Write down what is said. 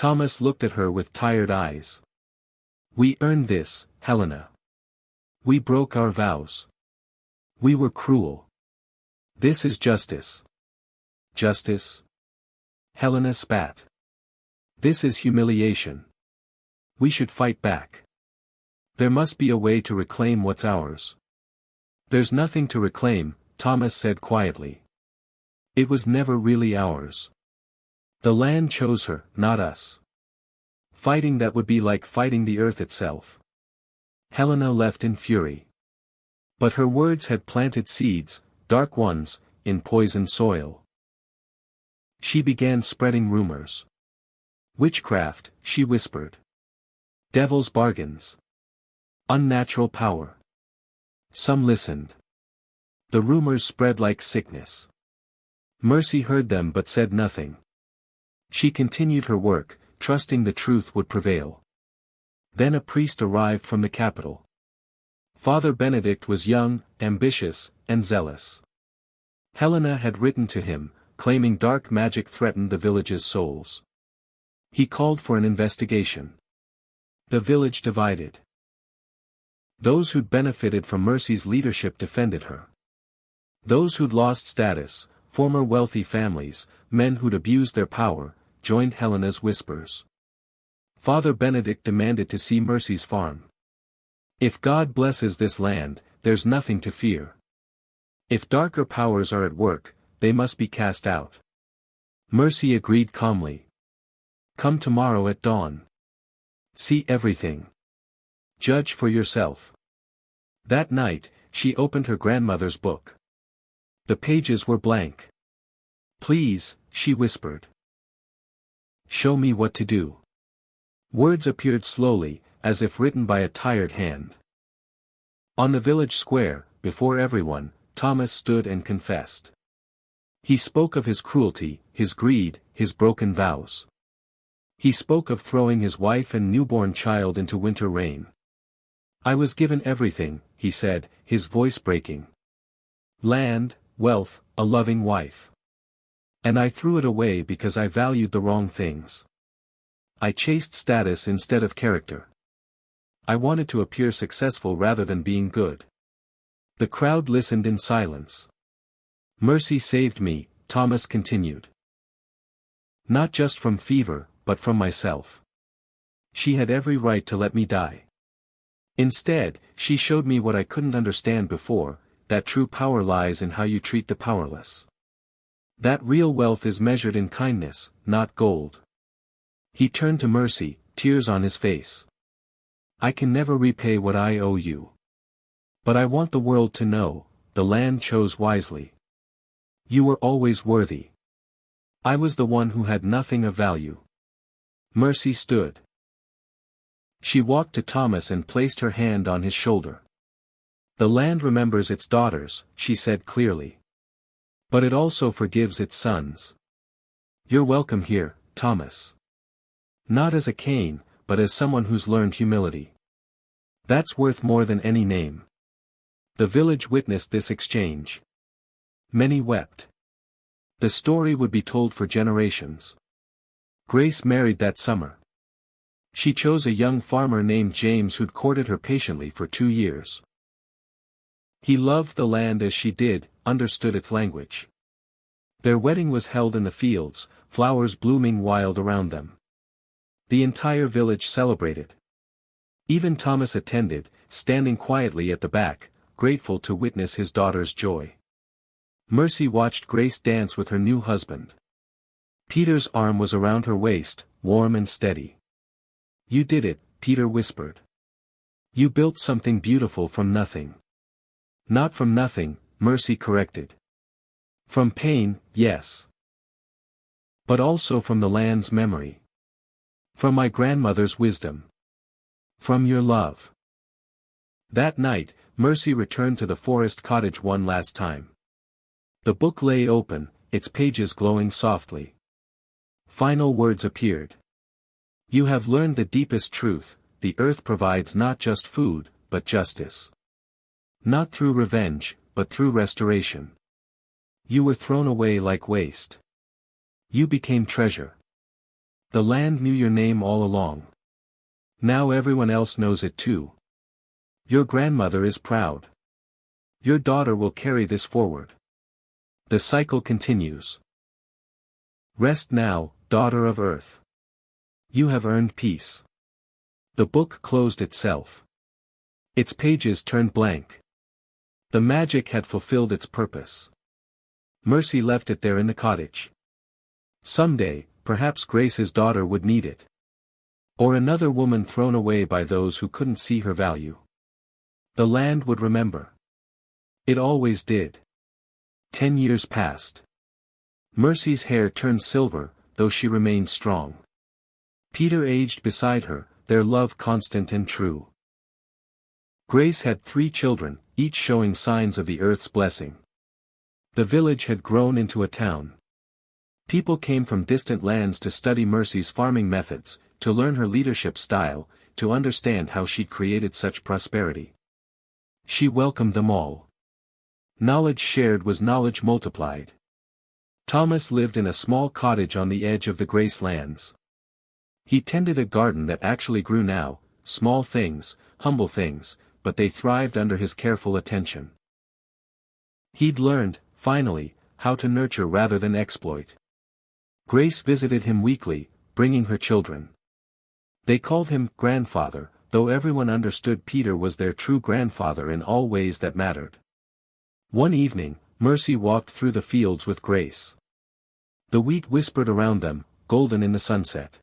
Thomas looked at her with tired eyes. We earned this, Helena. We broke our vows. We were cruel. This is justice. Justice? Helena spat. This is humiliation. We should fight back. There must be a way to reclaim what's ours. There's nothing to reclaim, Thomas said quietly. It was never really ours. The land chose her, not us. Fighting that would be like fighting the earth itself. Helena left in fury. But her words had planted seeds, dark ones, in poisoned soil. She began spreading rumors. Witchcraft, she whispered. Devil's bargains. Unnatural power. Some listened. The rumors spread like sickness. Mercy heard them but said nothing. She continued her work, trusting the truth would prevail. Then a priest arrived from the capital. Father Benedict was young, ambitious, and zealous. Helena had written to him, claiming dark magic threatened the village's souls. He called for an investigation. The village divided. Those who'd benefited from Mercy's leadership defended her. Those who'd lost status, former wealthy families, men who'd abused their power, joined Helena's whispers. Father Benedict demanded to see Mercy's farm. If God blesses this land, there's nothing to fear. If darker powers are at work, they must be cast out. Mercy agreed calmly. Come tomorrow at dawn. See everything. Judge for yourself. That night, she opened her grandmother's book. The pages were blank. Please, she whispered. Show me what to do. Words appeared slowly, as if written by a tired hand. On the village square, before everyone, Thomas stood and confessed. He spoke of his cruelty, his greed, his broken vows. He spoke of throwing his wife and newborn child into winter rain. I was given everything, he said, his voice breaking. Land, wealth, a loving wife. And I threw it away because I valued the wrong things. I chased status instead of character. I wanted to appear successful rather than being good. The crowd listened in silence. Mercy saved me, Thomas continued. Not just from fever, but from myself. She had every right to let me die. Instead, she showed me what I couldn't understand before, that true power lies in how you treat the powerless. That real wealth is measured in kindness, not gold. He turned to Mercy, tears on his face. I can never repay what I owe you. But I want the world to know, the land chose wisely. You were always worthy. I was the one who had nothing of value. Mercy stood. She walked to Thomas and placed her hand on his shoulder. The land remembers its daughters, she said clearly. But it also forgives its sons. You're welcome here, Thomas. Not as a Cain, but as someone who's learned humility. That's worth more than any name. The village witnessed this exchange. Many wept. The story would be told for generations. Grace married that summer. She chose a young farmer named James who'd courted her patiently for 2 years. He loved the land as she did, understood its language. Their wedding was held in the fields, flowers blooming wild around them. The entire village celebrated. Even Thomas attended, standing quietly at the back, grateful to witness his daughter's joy. Mercy watched Grace dance with her new husband. Peter's arm was around her waist, warm and steady. You did it, Peter whispered. You built something beautiful from nothing. Not from nothing, Mercy corrected. From pain, yes. But also from the land's memory. From my grandmother's wisdom. From your love. That night, Mercy returned to the forest cottage one last time. The book lay open, its pages glowing softly. Final words appeared. You have learned the deepest truth, the earth provides not just food, but justice. Not through revenge, but through restoration. You were thrown away like waste. You became treasure. The land knew your name all along. Now everyone else knows it too. Your grandmother is proud. Your daughter will carry this forward. The cycle continues. Rest now, daughter of earth. You have earned peace. The book closed itself. Its pages turned blank. The magic had fulfilled its purpose. Mercy left it there in the cottage. Someday, perhaps Grace's daughter would need it. Or another woman thrown away by those who couldn't see her value. The land would remember. It always did. 10 years passed. Mercy's hair turned silver, though she remained strong. Peter aged beside her, their love constant and true. Grace had 3 children, each showing signs of the earth's blessing. The village had grown into a town. People came from distant lands to study Mercy's farming methods, to learn her leadership style, to understand how she'd created such prosperity. She welcomed them all. Knowledge shared was knowledge multiplied. Thomas lived in a small cottage on the edge of the Grace lands. He tended a garden that actually grew now, small things, humble things, but they thrived under his careful attention. He'd learned, finally, how to nurture rather than exploit. Grace visited him weekly, bringing her children. They called him grandfather, though everyone understood Peter was their true grandfather in all ways that mattered. One evening, Mercy walked through the fields with Grace. The wheat whispered around them, golden in the sunset.